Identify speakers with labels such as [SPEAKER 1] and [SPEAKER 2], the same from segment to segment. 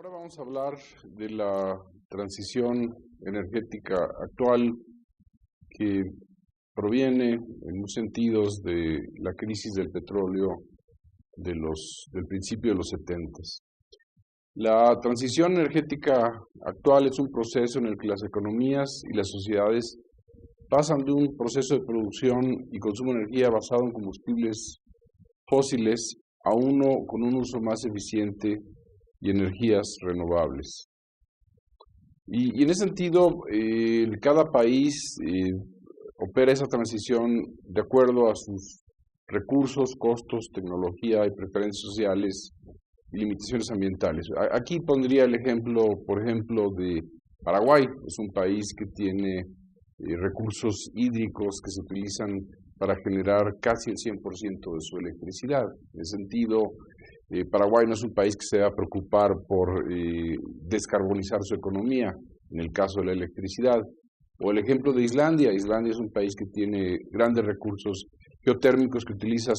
[SPEAKER 1] Ahora vamos a hablar de la transición energética actual que proviene en muchos sentidos de la crisis del petróleo del principio de los 70. La transición energética actual es un proceso en el que las economías y las sociedades pasan de un proceso de producción y consumo de energía basado en combustibles fósiles a uno con un uso más eficiente y energías renovables. Y en ese sentido, cada país opera esa transición de acuerdo a sus recursos, costos, tecnología y preferencias sociales y limitaciones ambientales. Aquí pondría el ejemplo, por ejemplo, de Paraguay. Es un país que tiene recursos hídricos que se utilizan para generar casi el 100% de su electricidad. En ese sentido, Paraguay no es un país que se va a preocupar por descarbonizar su economía, en el caso de la electricidad. O el ejemplo de Islandia. Islandia es un país que tiene grandes recursos geotérmicos que utiliza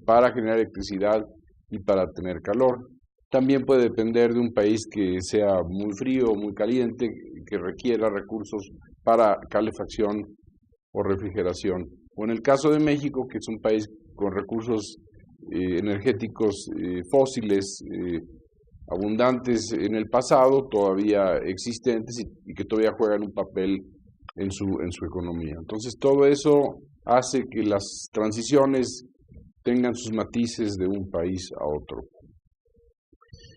[SPEAKER 1] para generar electricidad y para tener calor. También puede depender de un país que sea muy frío o muy caliente, que requiera recursos para calefacción o refrigeración. O en el caso de México, que es un país con recursos energéticos fósiles abundantes en el pasado, todavía existentes y que todavía juegan un papel en su economía. Entonces todo eso hace que las transiciones tengan sus matices de un país a otro.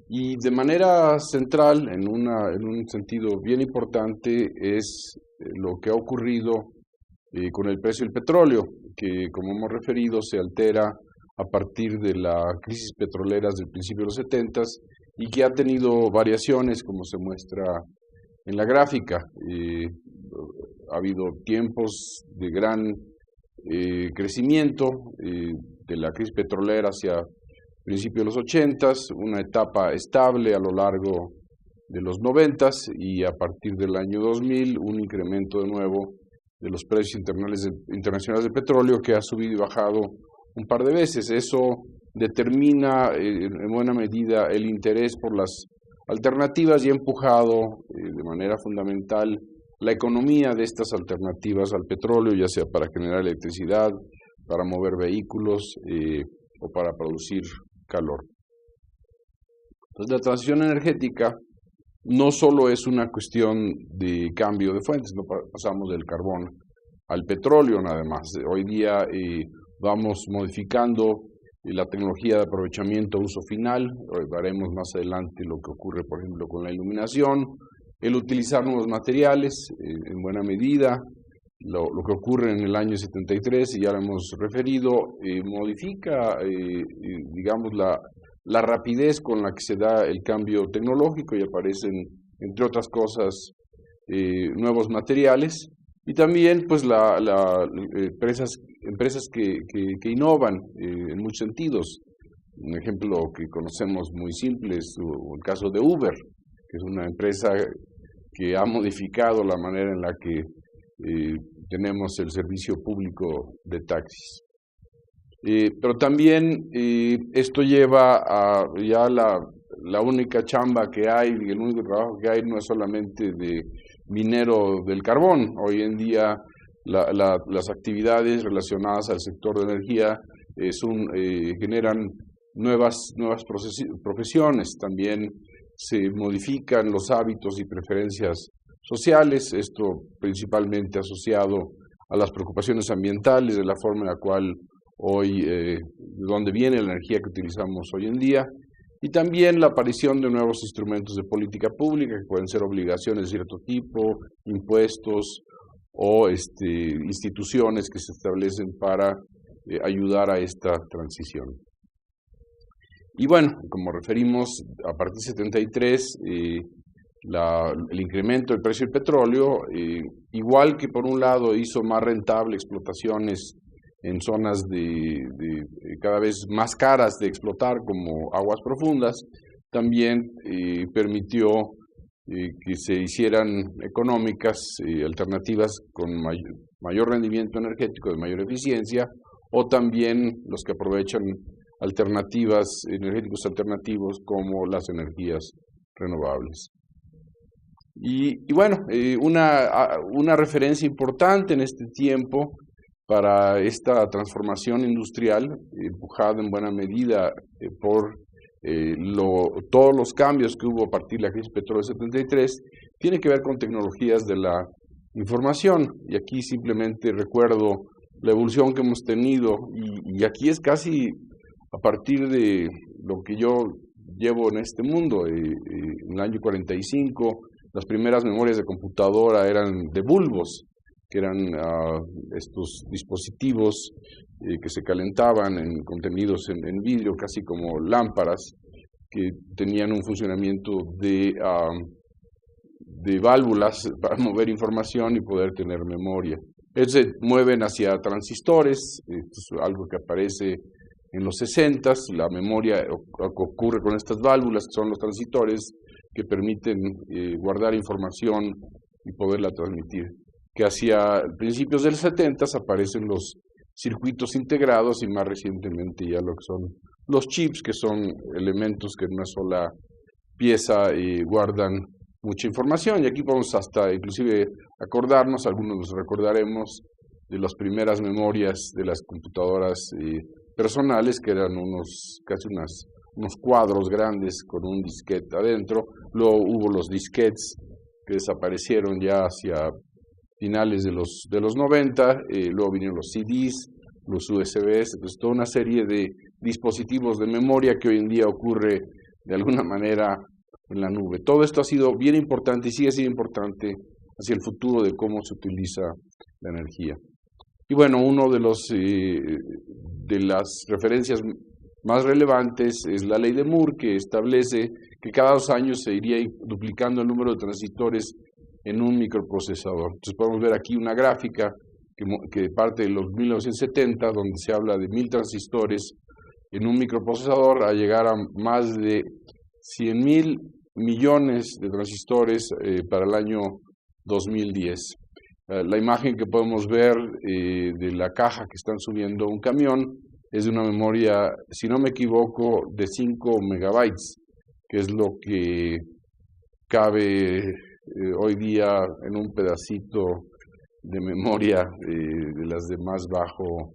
[SPEAKER 1] Y de manera central, en un sentido bien importante, es lo que ha ocurrido con el precio del petróleo, que como hemos referido se altera a partir de la crisis petroleras del principio de los 70 y que ha tenido variaciones como se muestra en la gráfica. Ha habido tiempos de gran crecimiento de la crisis petrolera hacia principios de los 80, una etapa estable a lo largo de los 90 y a partir del año 2000 un incremento de nuevo de los precios internacionales del petróleo que ha subido y bajado un par de veces. Eso determina en buena medida el interés por las alternativas y ha empujado de manera fundamental la economía de estas alternativas al petróleo, ya sea para generar electricidad, para mover vehículos o para producir calor. Entonces, la transición energética no solo es una cuestión de cambio de fuentes, no pasamos del carbón al petróleo nada más. Hoy día vamos modificando la tecnología de aprovechamiento a uso final. Veremos más adelante lo que ocurre, por ejemplo, con la iluminación, el utilizar nuevos materiales en buena medida. Lo que ocurre en el año 73, y ya lo hemos referido, modifica, digamos, la rapidez con la que se da el cambio tecnológico y aparecen, entre otras cosas, nuevos materiales y también pues empresas que innovan en muchos sentidos. Un ejemplo que conocemos muy simple es el caso de Uber, que es una empresa que ha modificado la manera en la que tenemos el servicio público de taxis. Pero también esto lleva a ya la única chamba que hay, el único trabajo que hay no es solamente de minero del carbón. Hoy en día las actividades relacionadas al sector de energía generan nuevas profesiones. También se modifican los hábitos y preferencias sociales, esto principalmente asociado a las preocupaciones ambientales, de la forma en la cual hoy, de dónde viene la energía que utilizamos hoy en día, y también la aparición de nuevos instrumentos de política pública, que pueden ser obligaciones de cierto tipo, impuestos o instituciones que se establecen para ayudar a esta transición. Y bueno, como referimos, a partir de 73, el incremento del precio del petróleo, igual que por un lado hizo más rentable explotaciones en zonas cada vez más caras de explotar, como aguas profundas, también permitió que se hicieran económicas alternativas con mayor rendimiento energético, de mayor eficiencia, o también los que aprovechan energéticos alternativos como las energías renovables. Y bueno, una referencia importante en este tiempo para esta transformación industrial, empujada en buena medida por todos los cambios que hubo a partir de la crisis petrolera del 73, tiene que ver con tecnologías de la información. Y aquí simplemente recuerdo la evolución que hemos tenido, y aquí es casi a partir de lo que yo llevo en este mundo. En el año 45, las primeras memorias de computadora eran de bulbos, que eran estos dispositivos que se calentaban contenidos en vidrio, casi como lámparas, que tenían un funcionamiento de válvulas para mover información y poder tener memoria. Ellos se mueven hacia transistores, esto es algo que aparece en los 60, la memoria ocurre con estas válvulas, que son los transistores, que permiten guardar información y poderla transmitir. Que hacia principios del 70 aparecen los circuitos integrados y más recientemente ya lo que son los chips, que son elementos que en una sola pieza guardan mucha información. Y aquí podemos hasta inclusive acordarnos, algunos nos recordaremos, de las primeras memorias de las computadoras personales, que eran casi unos cuadros grandes con un disquete adentro. Luego hubo los disquetes que desaparecieron ya hacia finales de los 90, luego vinieron los CDs, los USBs, entonces toda una serie de dispositivos de memoria que hoy en día ocurre de alguna manera en la nube. Todo esto ha sido bien importante y sigue siendo importante hacia el futuro de cómo se utiliza la energía. Y bueno, uno de las referencias más relevantes es la ley de Moore, que establece que cada 2 años se iría duplicando el número de transistores en un microprocesador. Entonces podemos ver aquí una gráfica que parte de los 1970, donde se habla de 1000 transistores en un microprocesador, a llegar a más de 100.000 millones de transistores para el año 2010. La imagen que podemos ver de la caja que están subiendo un camión es de una memoria, si no me equivoco, de 5 megabytes, que es lo que cabe hoy día en un pedacito de memoria de las de más bajo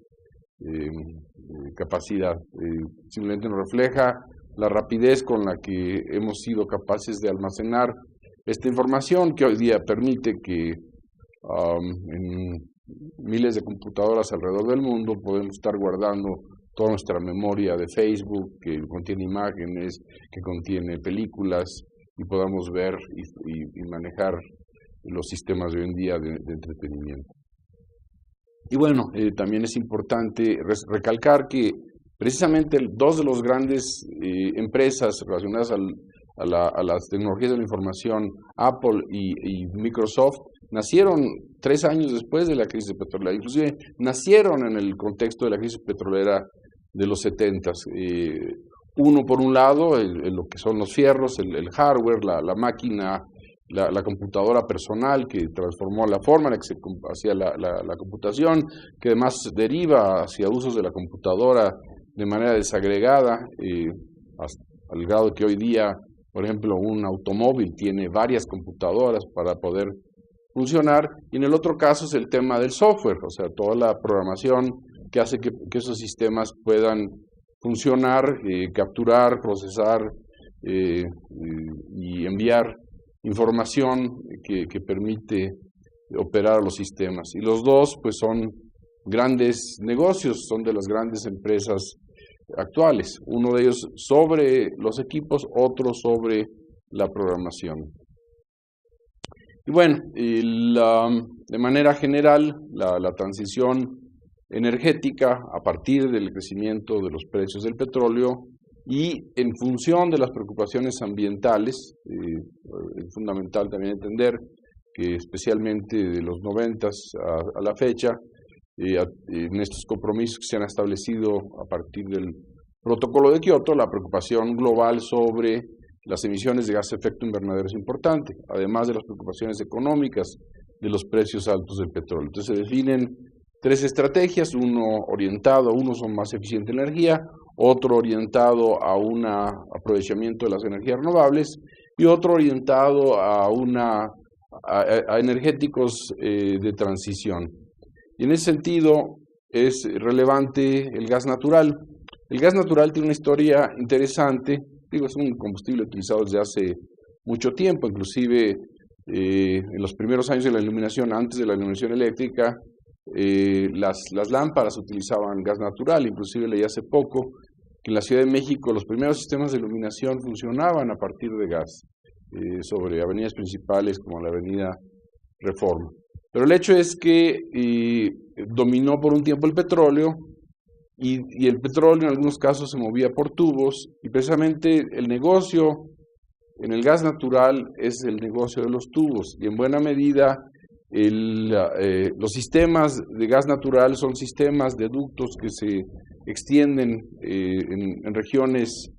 [SPEAKER 1] capacidad. Simplemente nos refleja la rapidez con la que hemos sido capaces de almacenar esta información, que hoy día permite que en miles de computadoras alrededor del mundo podemos estar guardando toda nuestra memoria de Facebook, que contiene imágenes, que contiene películas, y podamos ver y manejar los sistemas de hoy en día de entretenimiento. Y bueno, también es importante recalcar que precisamente 2 de las grandes empresas relacionadas a las tecnologías de la información, Apple y Microsoft, nacieron 3 años después de la crisis petrolera. Inclusive nacieron en el contexto de la crisis petrolera de los 70. Uno, por un lado, lo que son los fierros, el hardware, la máquina, la computadora personal, que transformó la forma en la que se hacía la computación, que además deriva hacia usos de la computadora de manera desagregada, hasta al grado que hoy día, por ejemplo, un automóvil tiene varias computadoras para poder funcionar. Y en el otro caso es el tema del software, o sea, toda la programación que hace que esos sistemas puedan funcionar, capturar, procesar y enviar información que permite operar a los sistemas. Y los dos pues son grandes negocios, son de las grandes empresas actuales, uno de ellos sobre los equipos, otro sobre la programación. Y bueno, de manera general, la transición energética a partir del crecimiento de los precios del petróleo y en función de las preocupaciones ambientales, es fundamental también entender que especialmente de los 90 a la fecha, en estos compromisos que se han establecido a partir del protocolo de Kioto, la preocupación global sobre las emisiones de gas de efecto invernadero es importante, además de las preocupaciones económicas de los precios altos del petróleo. Entonces se definen 3 estrategias, uno son más eficiente en energía, otro orientado a un aprovechamiento de las energías renovables y otro orientado a energéticos de transición. Y en ese sentido es relevante el gas natural. El gas natural tiene una historia interesante. Es un combustible utilizado desde hace mucho tiempo, inclusive en los primeros años de la iluminación, antes de la iluminación eléctrica, las lámparas utilizaban gas natural. Inclusive leí hace poco que en la Ciudad de México los primeros sistemas de iluminación funcionaban a partir de gas, sobre avenidas principales como la avenida Reforma. Pero el hecho es que dominó por un tiempo el petróleo, y el petróleo en algunos casos se movía por tubos, y precisamente el negocio en el gas natural es el negocio de los tubos, y en buena medida los sistemas de gas natural son sistemas de ductos que se extienden en regiones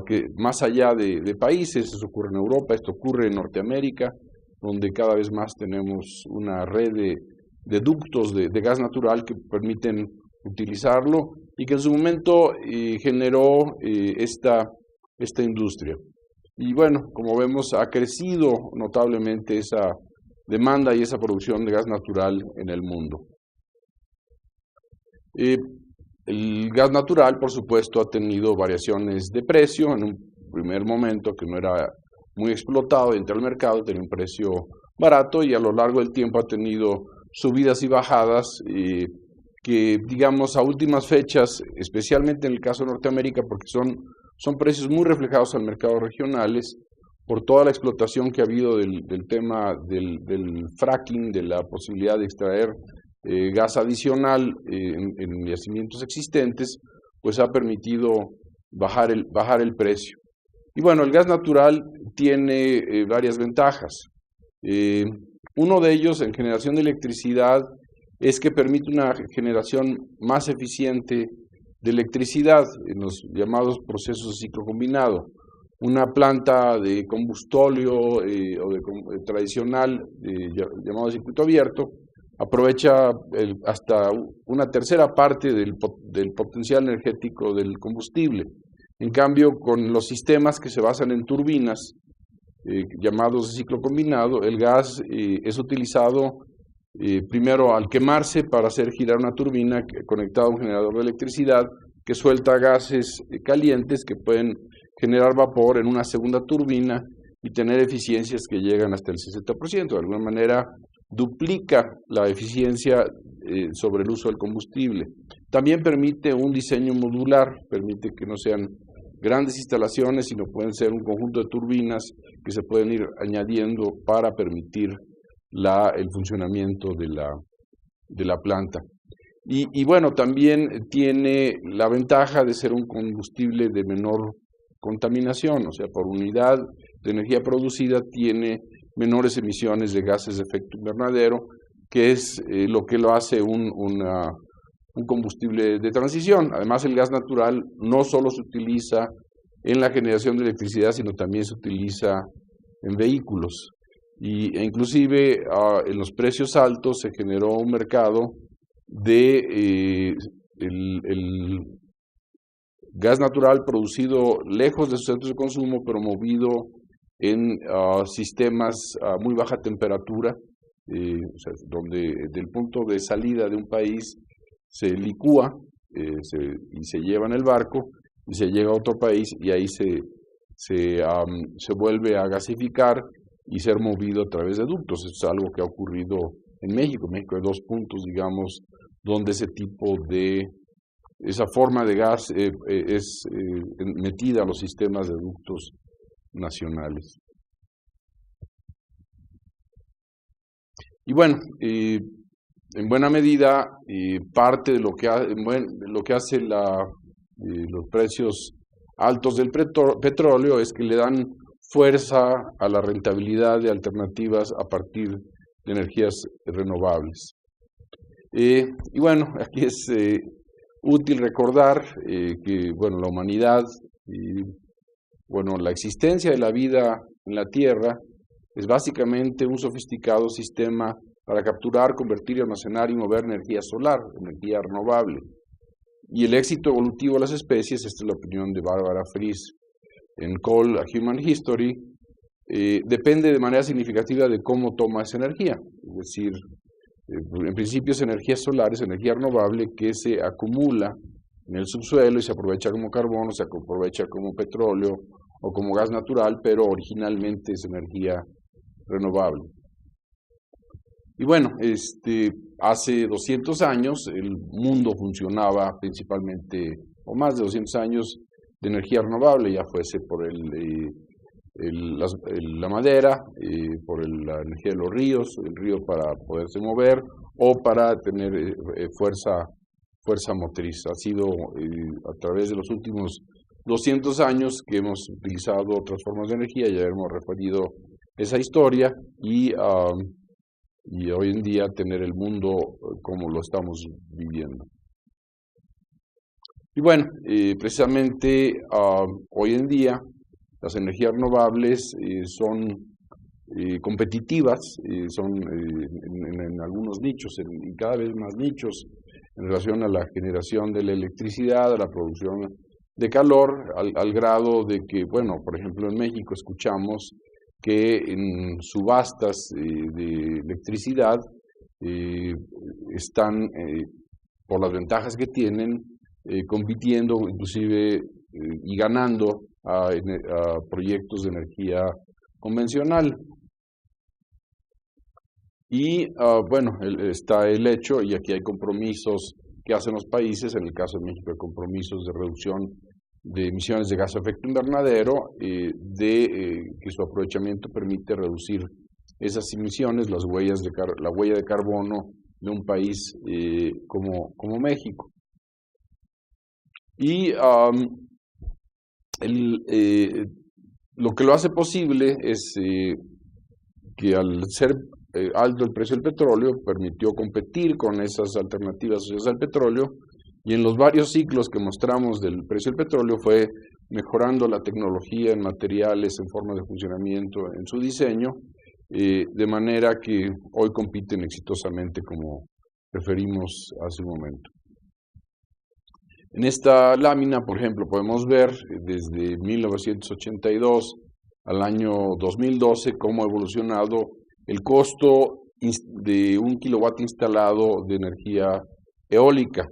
[SPEAKER 1] que más allá de países. Eso ocurre en Europa, esto ocurre en Norteamérica, donde cada vez más tenemos una red de ductos de gas natural que permiten utilizarlo, y que en su momento generó esta industria. Y bueno, como vemos, ha crecido notablemente esa demanda y esa producción de gas natural en el mundo. El gas natural, por supuesto, ha tenido variaciones de precio. En un primer momento, que no era muy explotado, entró al mercado, tenía un precio barato, y a lo largo del tiempo ha tenido subidas y bajadas que, digamos, a últimas fechas, especialmente en el caso de Norteamérica, porque son precios muy reflejados al mercado regionales, por toda la explotación que ha habido del tema del fracking, de la posibilidad de extraer gas adicional en yacimientos existentes, pues ha permitido bajar el precio. Y bueno, el gas natural tiene varias ventajas. Uno de ellos, en generación de electricidad, es que permite una generación más eficiente de electricidad en los llamados procesos de ciclo combinado. Una planta de combustóleo tradicional llamado circuito abierto aprovecha hasta una tercera parte del potencial energético del combustible. En cambio, con los sistemas que se basan en turbinas llamados de ciclo combinado, el gas es utilizado primero al quemarse para hacer girar una turbina conectada a un generador de electricidad que suelta gases calientes que pueden generar vapor en una segunda turbina y tener eficiencias que llegan hasta el 60%. De alguna manera duplica la eficiencia sobre el uso del combustible. También permite un diseño modular, permite que no sean grandes instalaciones, sino pueden ser un conjunto de turbinas que se pueden ir añadiendo para permitir el funcionamiento de la planta. Y bueno, también tiene la ventaja de ser un combustible de menor contaminación, o sea, por unidad de energía producida tiene menores emisiones de gases de efecto invernadero, que es lo que lo hace un combustible de transición. Además, el gas natural no solo se utiliza en la generación de electricidad, sino también se utiliza en vehículos. E inclusive en los precios altos se generó un mercado de el gas natural producido lejos de sus centros de consumo, pero movido en sistemas a muy baja temperatura, o sea, donde del punto de salida de un país se licúa y se lleva en el barco y se llega a otro país, y ahí se vuelve a gasificar y ser movido a través de ductos. Esto es algo que ha ocurrido en México. En México hay dos puntos, digamos, donde esa forma de gas es metida a los sistemas de ductos nacionales. Y bueno, en buena medida, parte de lo que hace los precios altos del petróleo es que le dan fuerza a la rentabilidad de alternativas a partir de energías renovables. Y bueno, aquí es útil recordar que bueno, la humanidad la existencia de la vida en la Tierra es básicamente un sofisticado sistema para capturar, convertir, almacenar y mover energía solar, energía renovable. Y el éxito evolutivo de las especies, esta es la opinión de Barbara Fries en Call a Human History, depende de manera significativa de cómo toma esa energía. Es decir, en principio es energía solar, es energía renovable que se acumula en el subsuelo y se aprovecha como carbono, se aprovecha como petróleo o como gas natural, pero originalmente es energía renovable. Y bueno, hace 200 años el mundo funcionaba principalmente, o más de 200 años, de energía renovable, ya fuese por la madera, por la energía de los ríos, el río para poderse mover o para tener fuerza motriz. Ha sido a través de los últimos 200 años que hemos utilizado otras formas de energía, ya hemos referido esa historia y hoy en día tener el mundo como lo estamos viviendo. Y bueno, precisamente hoy en día las energías renovables son competitivas, son en algunos nichos, en cada vez más nichos, en relación a la generación de la electricidad, a la producción de calor, al grado de que, bueno, por ejemplo en México escuchamos que en subastas de electricidad están, por las ventajas que tienen, compitiendo inclusive y ganando a proyectos de energía convencional. Y bueno, está el hecho, y aquí hay compromisos que hacen los países, en el caso de México hay compromisos de reducción de emisiones de gas de efecto invernadero, que su aprovechamiento permite reducir esas emisiones, la huella de carbono de un país como México. Y lo que lo hace posible es que al ser alto el precio del petróleo, permitió competir con esas alternativas asociadas al petróleo, y en los varios ciclos que mostramos del precio del petróleo fue mejorando la tecnología en materiales, en formas de funcionamiento, en su diseño, de manera que hoy compiten exitosamente como referimos hace un momento. En esta lámina, por ejemplo, podemos ver desde 1982 al año 2012 cómo ha evolucionado el costo de un kilowatt instalado de energía eólica.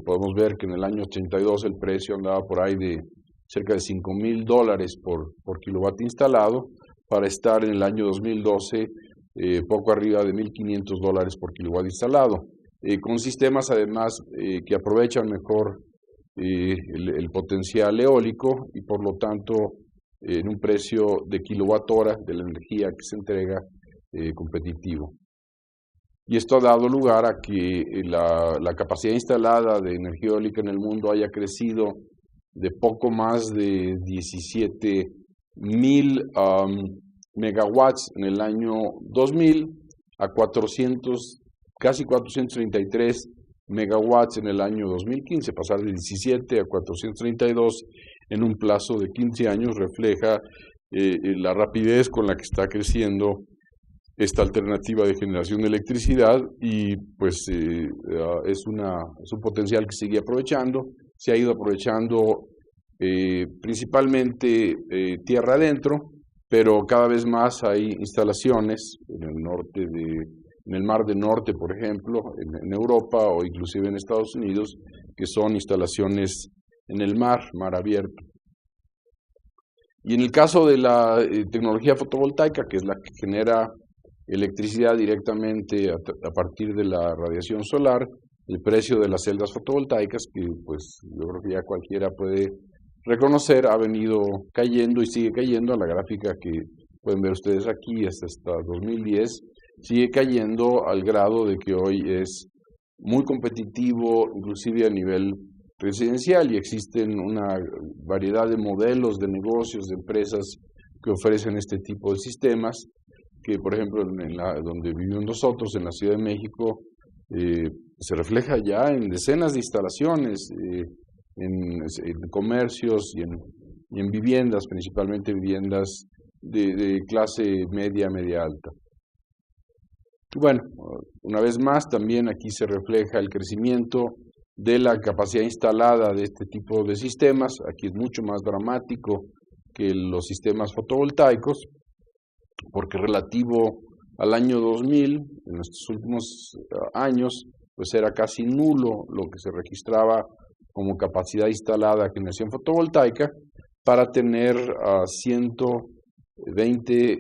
[SPEAKER 1] Podemos ver que en el año 82 el precio andaba por ahí de cerca de $5,000 por kilowatt instalado, para estar en el año 2012 poco arriba de $1,500 por kilowatt instalado, con sistemas además que aprovechan mejor el potencial eólico y por lo tanto en un precio de kilowatt hora de la energía que se entrega competitivo. Y esto ha dado lugar a que la capacidad instalada de energía eólica en el mundo haya crecido de poco más de 17,000 megawatts en el año 2000 a casi 433 megawatts en el año 2015. Pasar de 17 a 432 en un plazo de 15 años refleja la rapidez con la que está creciendo esta alternativa de generación de electricidad, y pues es un potencial que sigue aprovechando. Se ha ido aprovechando principalmente tierra adentro, pero cada vez más hay instalaciones en el Mar del Norte, por ejemplo, en Europa o inclusive en Estados Unidos, que son instalaciones en el mar abierto. Y en el caso de la tecnología fotovoltaica, que es la que genera electricidad directamente a partir de la radiación solar, el precio de las celdas fotovoltaicas, que pues yo creo que ya cualquiera puede reconocer, ha venido cayendo y sigue cayendo. A la gráfica que pueden ver ustedes aquí hasta 2010, sigue cayendo al grado de que hoy es muy competitivo, inclusive a nivel residencial, y existen una variedad de modelos de negocios, de empresas que ofrecen este tipo de sistemas, que por ejemplo donde vivimos nosotros, en la Ciudad de México, se refleja ya en decenas de instalaciones, en comercios y en viviendas, principalmente viviendas de clase media alta. Y bueno, una vez más, también aquí se refleja el crecimiento de la capacidad instalada de este tipo de sistemas. Aquí es mucho más dramático que los sistemas fotovoltaicos, porque relativo al año 2000, en estos últimos años, pues era casi nulo lo que se registraba como capacidad instalada de generación fotovoltaica para tener 120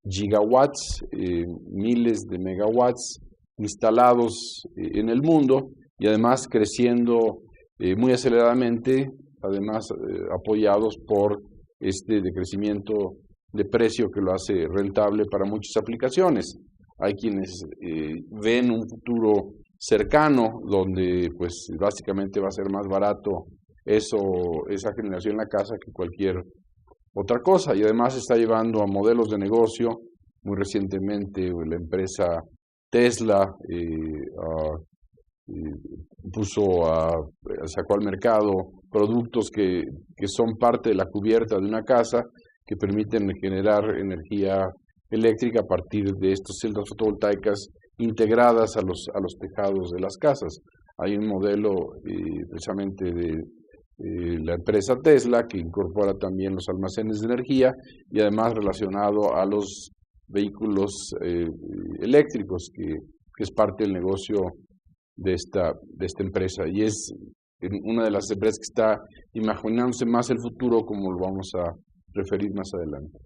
[SPEAKER 1] gigawatts, miles de megawatts instalados en el mundo y además creciendo muy aceleradamente, además apoyados por este decrecimiento de precio que lo hace rentable para muchas aplicaciones. Hay quienes ven un futuro cercano donde pues básicamente va a ser más barato esa generación en la casa que cualquier otra cosa, y además está llevando a modelos de negocio. Muy recientemente la empresa Tesla sacó al mercado productos que son parte de la cubierta de una casa, que permiten generar energía eléctrica a partir de estas celdas fotovoltaicas integradas a los tejados de las casas. Hay un modelo precisamente de la empresa Tesla que incorpora también los almacenes de energía y además relacionado a los vehículos eléctricos, que es parte del negocio de esta empresa, y es una de las empresas que está imaginándose más el futuro, como lo vamos a referir más adelante.